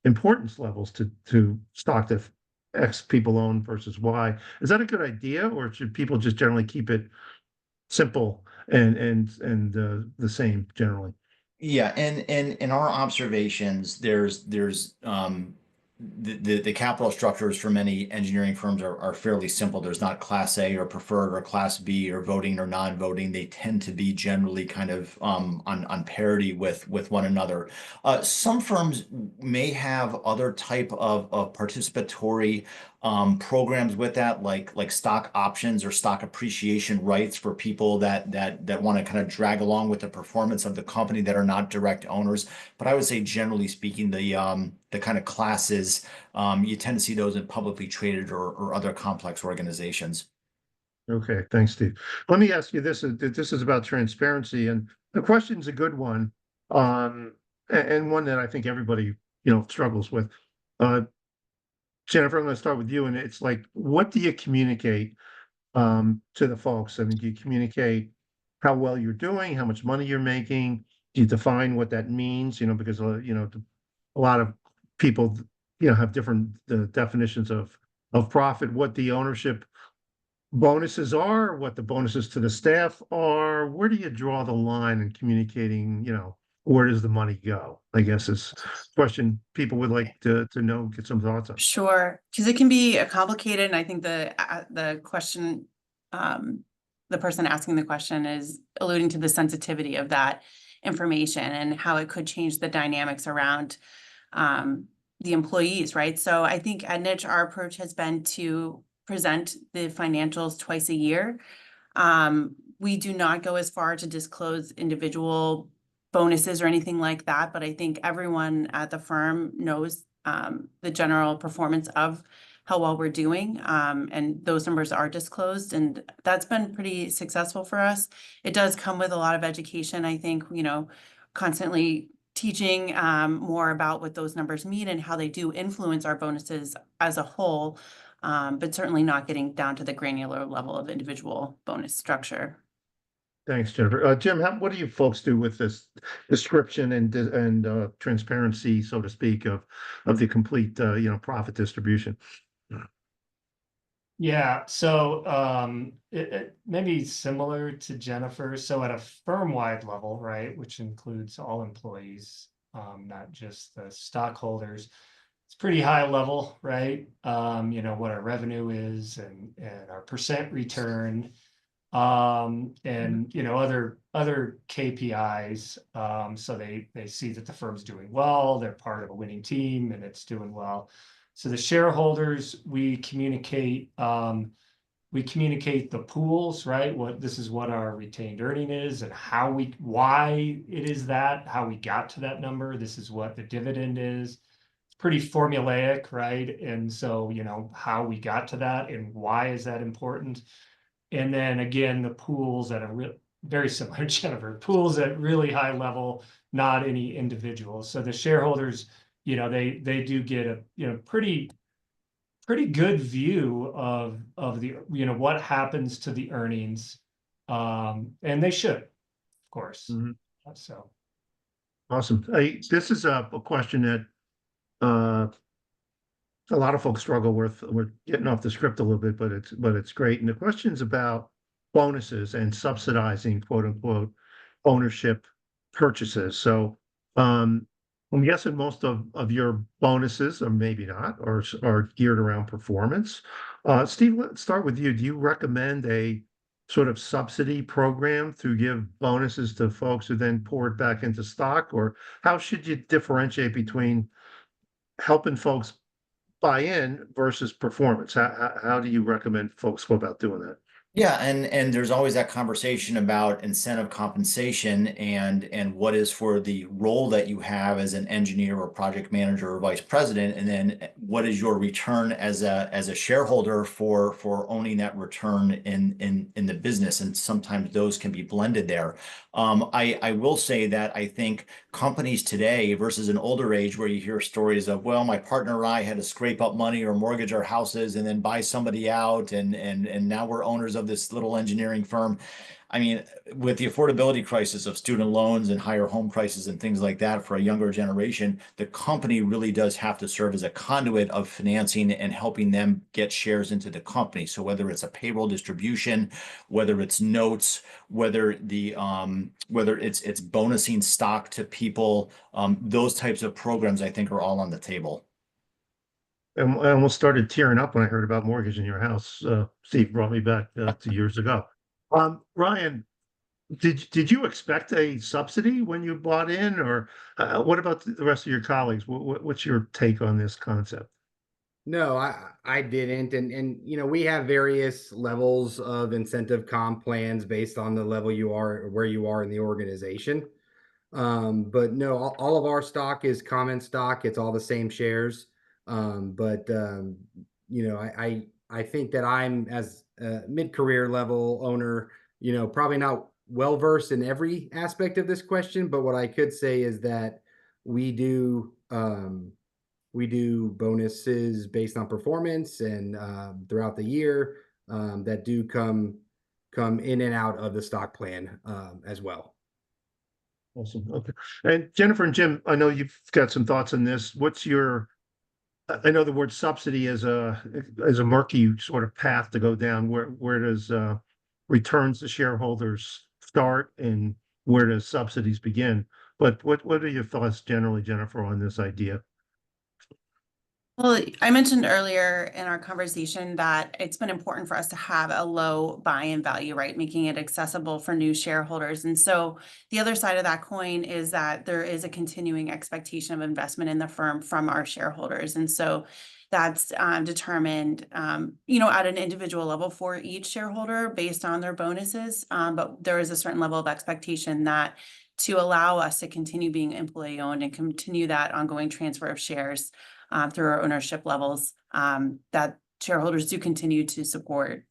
importance levels to stock that X people own versus Y? Is that a good idea, or should people just generally keep it simple and the same generally? Yeah, and in our observations, there's the capital structures for many engineering firms are fairly simple. There's not Class A or preferred or Class B or voting or non-voting. They tend to be generally kind of on parity with one another. Some firms may have other type of participatory programs with that, like stock options or stock appreciation rights for people that want to kind of drag along with the performance of the company that are not direct owners. But I would say, generally speaking, the kind of classes, you tend to see those in publicly traded or other complex organizations. Okay, thanks, Steve. Let me ask you this. This is about transparency, and the question's a good one, and one that I think everybody struggles with. Jennifer, I'm going to start with you, and it's like, what do you communicate to the folks? I mean, do you communicate how well you're doing, how much money you're making? Do you define what that means? Because a lot of people have different definitions of profit, what the ownership bonuses are, what the bonuses to the staff are. Where do you draw the line in communicating, where does the money go? I guess is a question people would like to know, get some thoughts on. Sure, because it can be complicated, and I think the question, the person asking the question is alluding to the sensitivity of that information and how it could change the dynamics around the employees, right? So I think at Nitsch, our approach has been to present the financials twice a year. We do not go as far to disclose individual bonuses or anything like that, but I think everyone at the firm knows the general performance of how well we're doing, and those numbers are disclosed, and that's been pretty successful for us. It does come with a lot of education, I think, constantly teaching more about what those numbers mean and how they do influence our bonuses as a whole, but certainly not getting down to the granular level of individual bonus structure. Thanks, Jennifer. Jim, what do you folks do with this description and transparency, so to speak, of the complete profit distribution? Yeah, so it may be similar to Jennifer. So at a firm-wide level, right, which includes all employees, not just the stockholders, it's pretty high level, right? What our revenue is and our percent return, and other KPIs. So they see that the firm's doing well, they're part of a winning team, and it's doing well. So the shareholders, we communicate the pools, right? This is what our retained earning is and why it is that, how we got to that number. This is what the dividend is. pretty formulaic, right? And so, you know, how we got to that and why is that important? And then again, the pools at a very similar, Jennifer, pools at really high level, not any individual. So the shareholders, you know, they do get a, you know, pretty good view of the, you know, what happens to the earnings. And they should, of course. So Awesome. This is a question that a lot of folks struggle with. We're getting off the script a little bit, but it's great. And the question's about bonuses and subsidizing quote unquote ownership purchases. So I'm guessing most of your bonuses, or maybe not, are geared around performance. Steve, let's start with you. Do you recommend a sort of subsidy program to give bonuses to folks who then pour it back into stock? Or how should you differentiate between helping folks buy in versus performance? How do you recommend folks go about doing that? Yeah, and there's always that conversation about incentive compensation and what is for the role that you have as an engineer or project manager or vice president, and then what is your return as a shareholder for owning that return in the business, and sometimes those can be blended there. I will say that I think companies today versus an older age where you hear stories of, well, my partner and I had to scrape up money or mortgage our houses and then buy somebody out, and now we're owners of this little engineering firm. I mean, with the affordability crisis of student loans and higher home prices and things like that for a younger generation, the company really does have to serve as a conduit of financing and helping them get shares into the company. So whether it's a payroll distribution, whether it's notes, whether it's bonusing stock to people, those types of programs I think are all on the table. And I almost started tearing up when I heard about mortgage in your house. Steve brought me back to years ago. Ryan, did you expect a subsidy when you bought in, or what about the rest of your colleagues? What's your take on this concept? No, I didn't. And you know, we have various levels of incentive comp plans based on the level you are or where you are in the organization. But no, all of our stock is common stock. It's all the same shares. You know, I think that I'm, as a mid-career level owner, you know, probably not well versed in every aspect of this question, but what I could say is that we do bonuses based on performance and throughout the year that do come in and out of the stock plan as well. Awesome. Okay. And Jennifer and Jim, I know you've got some thoughts on this. What's your, I know the word subsidy is a murky sort of path to go down. Where does returns to shareholders start, and where does subsidies begin? But what are your thoughts generally, Jennifer, on this idea? Well, I mentioned earlier in our conversation that it's been important for us to have a low buy-in value, right? Making it accessible for new shareholders. And so the other side of that coin is that there is a continuing expectation of investment in the firm from our shareholders. And so that's determined, you know, at an individual level for each shareholder based on their bonuses. But there is a certain level of expectation that to allow us to continue being employee owned and continue that ongoing transfer of shares through our ownership levels, that shareholders do continue to support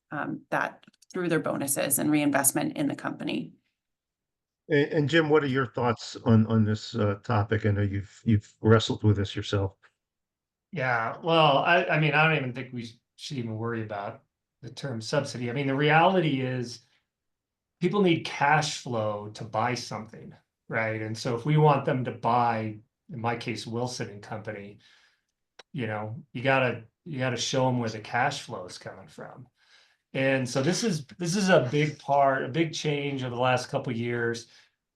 that through their bonuses and reinvestment in the company. And Jim, what are your thoughts on this topic? I know you've wrestled with this yourself. yeah, well, I mean, I don't even think we should even worry about the term subsidy. I mean, the reality is people need cash flow to buy something, right? And so if we want them to buy, in my case, Wilson and Company, you know, you gotta show them where the cash flow is coming from. And so this is a big part, a big change over the last couple of years.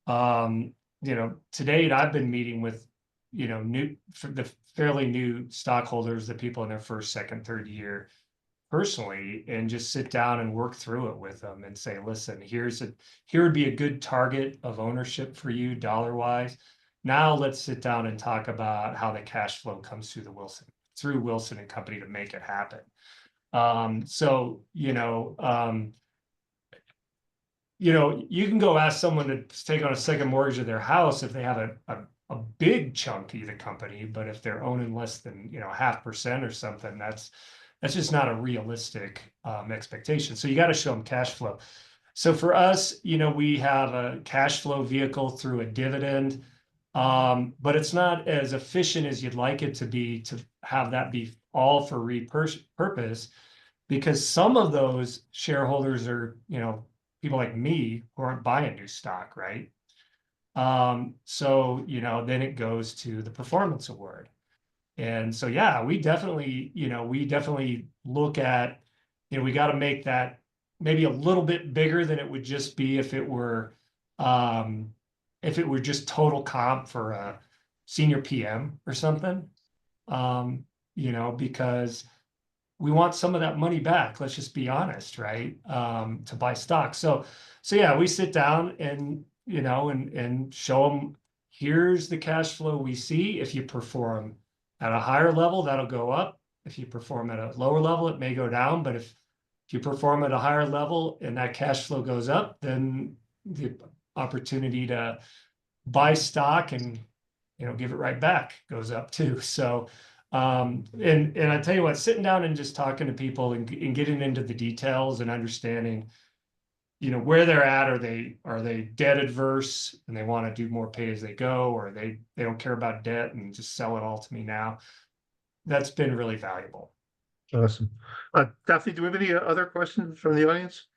You know, to date, I've been meeting with, you know, the fairly new stockholders, the people in their first, second, third year personally, and just sit down and work through it with them and say, listen, here would be a good target of ownership for you dollar wise. Now let's sit down and talk about how the cash flow comes through Wilson and Company to make it happen. So, you know, you can go ask someone to take on a second mortgage of their house if they have a a big chunk of the company, but if they're owning less than, 0.5% or something, that's just not a realistic expectation. So you got to show them cash flow. So for us, we have a cash flow vehicle through a dividend, but it's not as efficient as you'd like it to be to have that be all for repurpose, because some of those shareholders are, people like me who aren't buying new stock, right? So, then it goes to the performance award. And so, yeah, we definitely look at, we got to make that maybe a little bit bigger than it would just be if it were just total comp for a senior PM or something, because we want some of that money back. Let's just be honest, right? To buy stock. So yeah, we sit down and, and show them, here's the cash flow we see. If you perform at a higher level, that'll go up. If you perform at a lower level, it may go down. But if you perform at a higher level and that cash flow goes up, then the opportunity to buy stock and, give it right back goes up too. So, and I tell you what, sitting down and just talking to people and getting into the details and understanding, where they're at. Are they debt adverse and they want to do more pay as they go, or they don't care about debt and just sell it all to me now? That's been really valuable. Awesome. Daphne, do we have any other questions from the audience?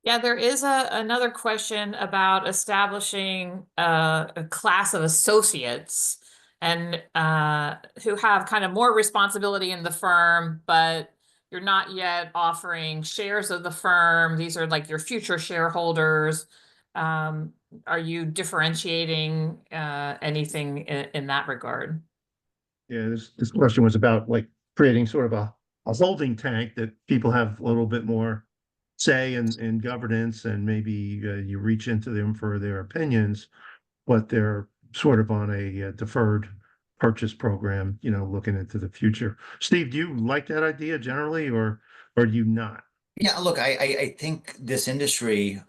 Yeah, there is another question about establishing a class of associates and who have kind of more responsibility in the firm, but you're not yet offering shares of the firm. These are like your future shareholders. Are you differentiating anything in that regard? Yeah, this question was about like creating sort of a holding tank that people have a little bit more say in governance, and maybe you reach into them for their opinions, but they're sort of on a deferred purchase program, looking into the future. Steve, do you like that idea generally, or do you not? Yeah, look, I think this industry,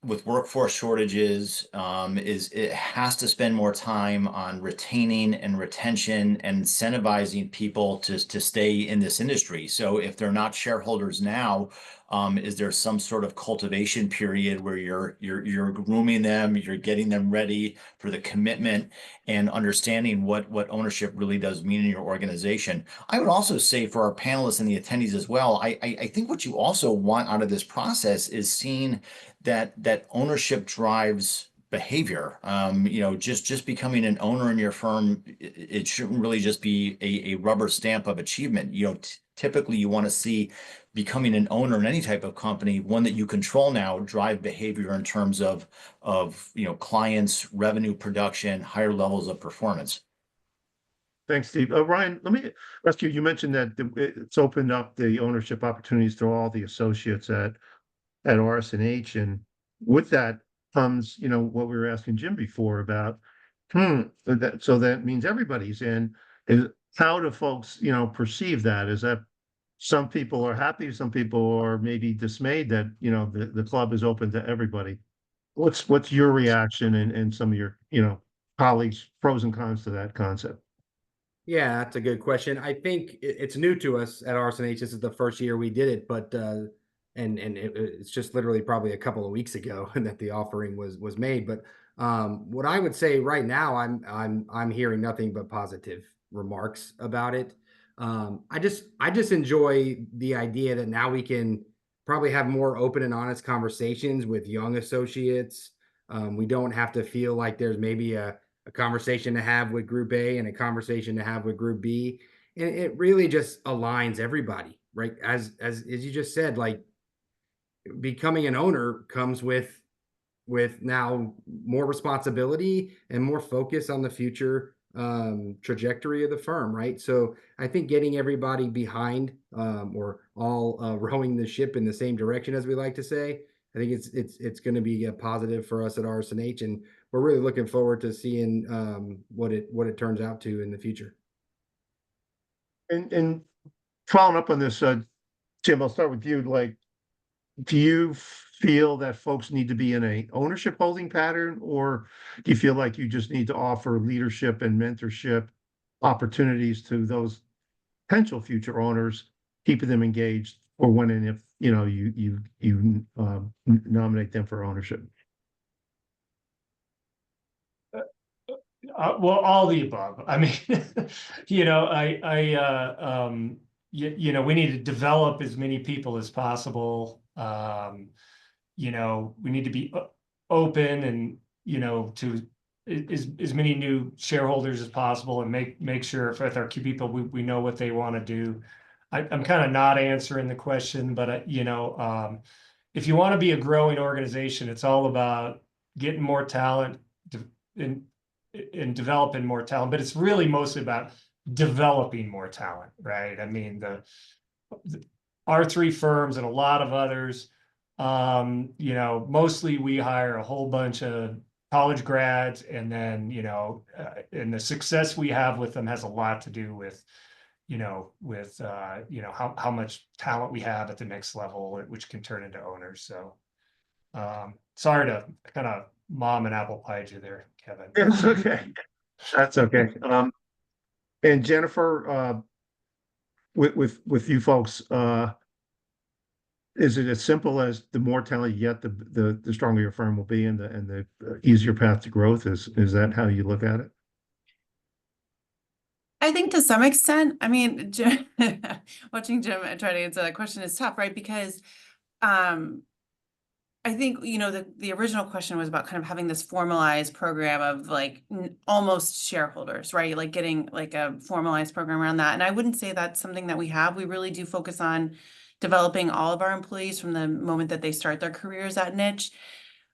with workforce shortages, it has to spend more time on retaining and retention and incentivizing people to stay in this industry. So if they're not shareholders now, is there some sort of cultivation period where you're grooming them, you're getting them ready for the commitment and understanding what ownership really does mean in your organization? I would also say for our panelists and the attendees as well, I think what you also want out of this process is seeing that ownership drives behavior. Just becoming an owner in your firm, it shouldn't really just be a rubber stamp of achievement. Typically you want to see becoming an owner in any type of company, one that you control now, drive behavior in terms of clients, revenue production, higher levels of performance. Thanks, Steve. Ryan, let me ask you, you mentioned that it's opened up the ownership opportunities to all the associates at RS&H, and with that comes, what we were asking Jim before about, so that means everybody's in. How do folks, perceive that? Is that some people are happy, some people are maybe dismayed that, the club is open to everybody? What's your reaction and some of your, colleagues' pros and cons to that concept? Yeah, that's a good question. I think it's new to us at RS&H. This is the first year we did it, but it's just literally probably a couple of weeks ago that the offering was made. But what I would say right now, I'm hearing nothing but positive remarks about it. I just enjoy the idea that now we can probably have more open and honest conversations with young associates. We don't have to feel like there's maybe a conversation to have with Group A and a conversation to have with Group B. And it really just aligns everybody, right? As you just said, like becoming an owner comes with now more responsibility and more focus on the future trajectory of the firm, right? So I think getting everybody behind or all rowing the ship in the same direction, as we like to say, I think it's going to be a positive for us at RS&H, and we're really looking forward to seeing what it turns out to in the future. And following up on this, Jim, I'll start with you. Like, do you feel that folks need to be in a ownership holding pattern, or do you feel like you just need to offer leadership and mentorship opportunities to those potential future owners, keeping them engaged for when and if, you know, you nominate them for ownership? Well, all the above. I mean, you know, you know, we need to develop as many people as possible. You know, we need to be open and, you know, to as many new shareholders as possible, and make sure if with our key people, we know what they want to do. I'm kind of not answering the question, but you know, if you want to be a growing organization, it's all about getting more talent and developing more talent, but it's really mostly about developing more talent, right? I mean, our three firms and a lot of others, you know, mostly we hire a whole bunch of college grads, and then, you know, and the success we have with them has a lot to do with, you know, how much talent we have at the next level, which can turn into owners. So, sorry to kind of mom and apple pied you there, Kevin. That's okay. That's okay. And Jennifer, with you folks, is it as simple as the more talent you get, the stronger your firm will be, and the easier path to growth? Is that how you look at it? I think to some extent, I mean, watching Jim try to answer that question is tough, right? Because I think, you know, the original question was about kind of having this formalized program of like almost shareholders, right? Like getting like a formalized program around that. And I wouldn't say that's something that we have. We really do focus on developing all of our employees from the moment that they start their careers at Nitsch.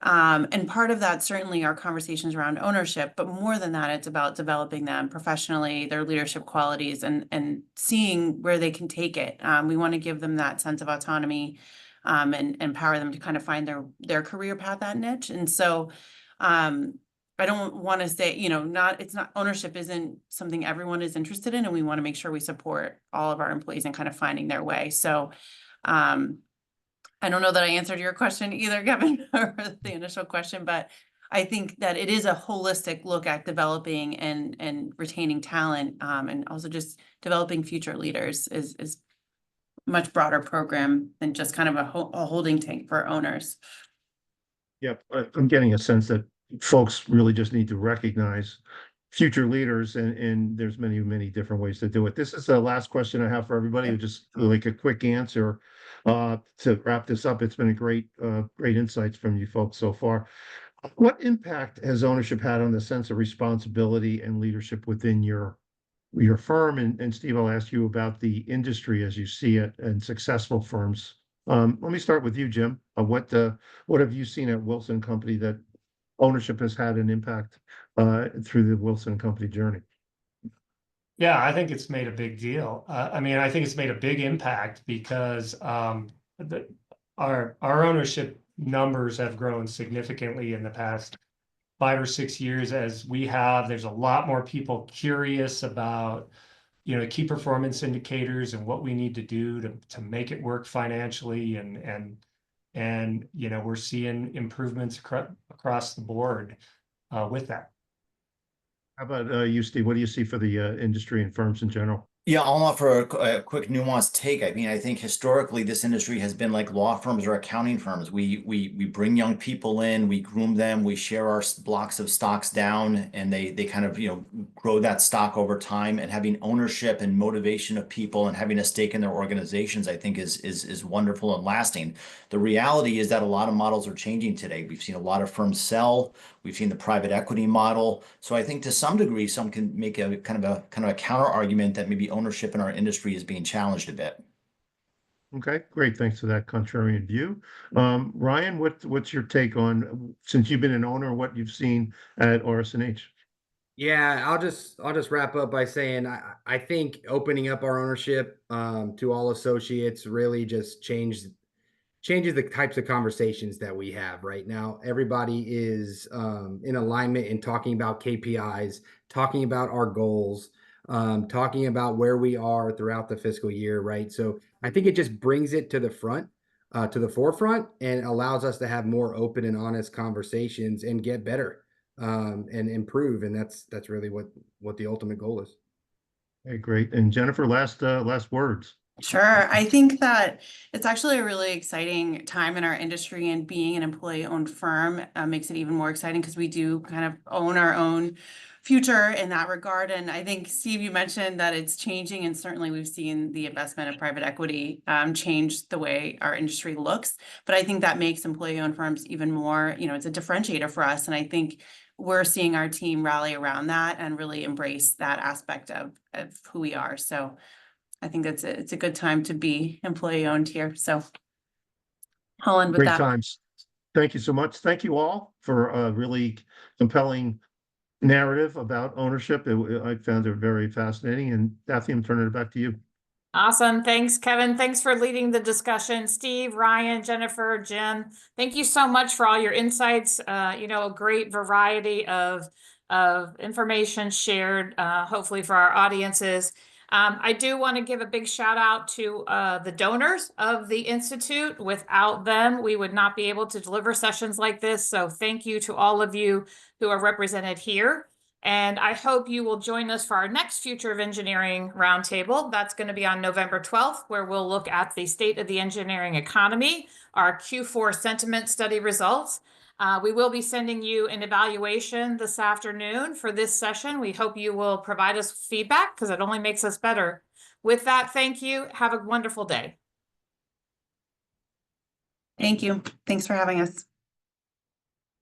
And part of that certainly are conversations around ownership, but more than that, it's about developing them professionally, their leadership qualities, and seeing where they can take it. We want to give them that sense of autonomy, and empower them to kind of find their career path at Nitsch. And so, I don't want to say, you know, ownership isn't something everyone is interested in, and we want to make sure we support all of our employees in kind of finding their way. So, I don't know that I answered your question either, Kevin, or the initial question, but I think that it is a holistic look at developing and retaining talent, and also just developing future leaders is much broader program than just kind of a holding tank for owners. Yep, I'm getting a sense that folks really just need to recognize future leaders, and there's many different ways to do it. This is the last question I have for everybody. Just like a quick answer to wrap this up. It's been a great insights from you folks so far. What impact has ownership had on the sense of responsibility and leadership within your firm? And Steve, I'll ask you about the industry as you see it and successful firms. Let me start with you, Jim. What have you seen at Wilson Company that ownership has had an impact through the Wilson Company journey? Yeah, I think it's made a big deal. I mean, I think it's made a big impact because our ownership numbers have grown significantly in the past 5 or 6 years. There's a lot more people curious about, you know, key performance indicators and what we need to do to make it work financially, and you know, we're seeing improvements across the board with that. How about you, Steve? What do you see for the industry and firms in general? Yeah, I'll offer a quick nuanced take. I mean, I think historically this industry has been like law firms or accounting firms. We bring young people in, we groom them, we share our blocks of stocks down, and they kind of, you know, grow that stock over time. And having ownership and motivation of people and having a stake in their organizations, I think is wonderful and lasting. The reality is that a lot of models are changing today. We've seen a lot of firms sell. We've seen the private equity model. So I think to some degree, some can make a kind of a counter argument that maybe ownership in our industry is being challenged a bit. Okay, great. Thanks for that contrarian view. Ryan, what's your take on, since you've been an owner, what you've seen at RS&H? Yeah, I'll just wrap up by saying I think opening up our ownership to all associates really just changes the types of conversations that we have right now. Everybody is in alignment in talking about KPIs, talking about our goals, talking about where we are throughout the fiscal year, right? So I think it just brings it to the front. to the forefront, and allows us to have more open and honest conversations and get better and improve. And that's really what the ultimate goal is. Okay, great. And Jennifer, last words. Sure. I think that it's actually a really exciting time in our industry, and being an employee-owned firm makes it even more exciting because we do kind of own our own future in that regard. And I think, Steve, you mentioned that it's changing, and certainly we've seen the investment of private equity change the way our industry looks. But I think that makes employee-owned firms even more, it's a differentiator for us. And I think we're seeing our team rally around that and really embrace that aspect of who we are. So I think it's a good time to be employee owned here. So I'll end with Great that. times. Thank you so much. Thank you all for a really compelling narrative about ownership. I found it very fascinating. And Daphne, I'm turning it back to you. Awesome. Thanks, Kevin. Thanks for leading the discussion. Steve, Ryan, Jennifer, Jim, thank you so much for all your insights. A great variety of information shared, hopefully for our audiences. I do want to give a big shout out to the donors of the Institute. Without them, we would not be able to deliver sessions like this. So thank you to all of you who are represented here. And I hope you will join us for our next Future of Engineering Roundtable. That's going to be on November 12th, where we'll look at the state of the engineering economy, our Q4 sentiment study results. We will be sending you an evaluation this afternoon for this session. We hope you will provide us feedback because it only makes us better. With that, thank you. Have a wonderful day. Thank you. Thanks for having us.